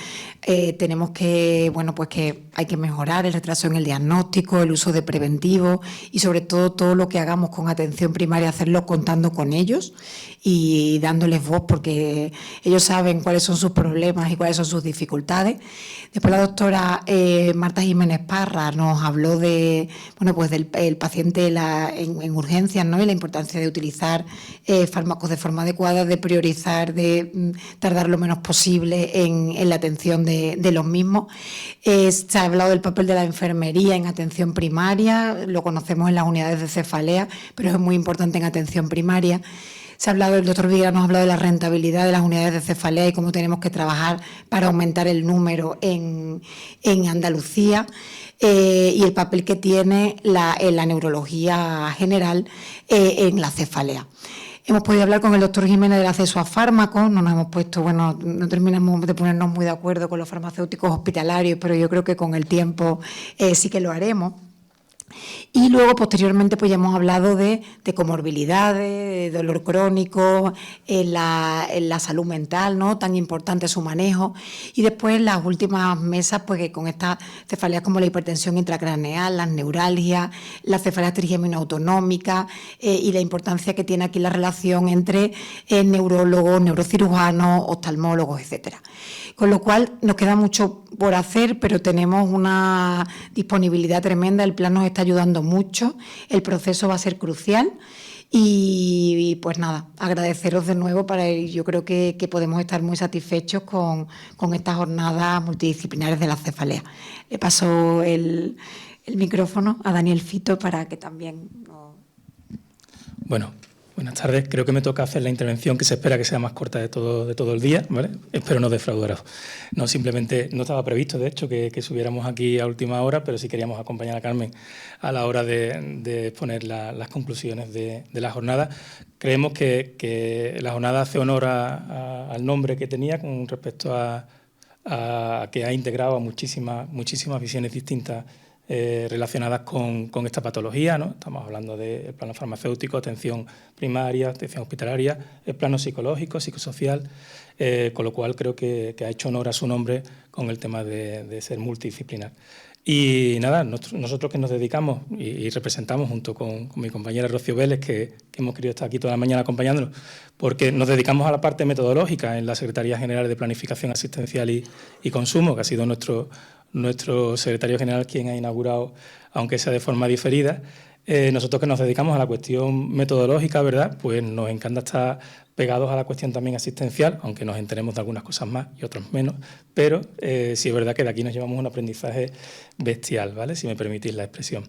tenemos que, que hay que mejorar el retraso en el diagnóstico, el uso de preventivos y sobre todo lo que hagamos con atención primaria, hacerlo contando con ellos y dándoles voz, porque ellos saben cuáles son sus problemas y cuáles son sus dificultades. Después la doctora Marta Jiménez Parra nos habló del paciente en urgencias, ¿no? Y la importancia de utilizar fármacos de forma adecuada, de priorizar, de tardar lo menos posible en la atención de los mismos. Se ha hablado del papel de la enfermería en atención primaria, lo conocemos en las unidades de cefalea, pero es muy importante en atención primaria. Se ha hablado, el doctor Viguera nos ha hablado de la rentabilidad de las unidades de cefalea y cómo tenemos que trabajar para aumentar el número en Andalucía y el papel que tiene en la neurología general en la cefalea. Hemos podido hablar con el doctor Jiménez del acceso a fármacos, no nos hemos puesto, no terminamos de ponernos muy de acuerdo con los farmacéuticos hospitalarios, pero yo creo que con el tiempo sí que lo haremos. Y luego, posteriormente, pues ya hemos hablado de comorbilidades, de dolor crónico, en la salud mental, ¿no? Tan importante su manejo. Y después, las últimas mesas, pues que con estas cefaleas como la hipertensión intracraneal, las neuralgias, la cefalea trigémino autonómica y la importancia que tiene aquí la relación entre neurólogos, neurocirujanos, oftalmólogos, etcétera. Con lo cual, nos queda mucho por hacer, pero tenemos una disponibilidad tremenda, el plan nos está ayudando mucho, el proceso va a ser crucial y pues nada, agradeceros de nuevo, yo creo que podemos estar muy satisfechos con estas jornadas multidisciplinares de la cefalea. Le paso el micrófono a Daniel Fito para que también... Bueno, buenas tardes. Creo que me toca hacer la intervención que se espera que sea más corta de todo el día, ¿vale? Espero no defraudaros. No, simplemente no estaba previsto, de hecho, que subiéramos aquí a última hora, pero sí queríamos acompañar a Carmen a la hora de exponer las conclusiones de la jornada. Creemos que la jornada hace honor al nombre que tenía con respecto a que ha integrado a muchísimas visiones distintas relacionadas con esta patología, ¿no? Estamos hablando del plano farmacéutico, atención primaria, atención hospitalaria, el plano psicológico, psicosocial, con lo cual creo que ha hecho honor a su nombre con el tema de ser multidisciplinar. Y nada, nosotros que nos dedicamos y representamos junto con mi compañera Rocío Vélez, que hemos querido estar aquí toda la mañana acompañándonos, porque nos dedicamos a la parte metodológica en la Secretaría General de Planificación Asistencial y Consumo, que ha sido nuestro secretario general quien ha inaugurado, aunque sea de forma diferida. Nosotros que nos dedicamos a la cuestión metodológica, ¿verdad?, pues nos encanta estar pegados a la cuestión también asistencial, aunque nos enteremos de algunas cosas más y otras menos, pero sí es verdad que de aquí nos llevamos un aprendizaje bestial, ¿vale?, si me permitís la expresión.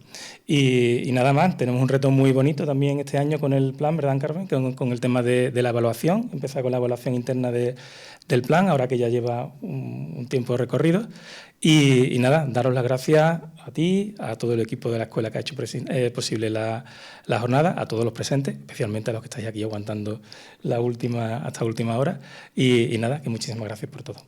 Y nada más, tenemos un reto muy bonito también este año con el plan, ¿verdad, Carmen?, con el tema de la evaluación, empezar con la evaluación interna del plan, ahora que ya lleva un tiempo recorrido. Y nada, daros las gracias a ti, a todo el equipo de la escuela que ha hecho posible la jornada, a todos los presentes, especialmente a los que estáis aquí aguantando hasta última hora. Y nada, que muchísimas gracias por todo.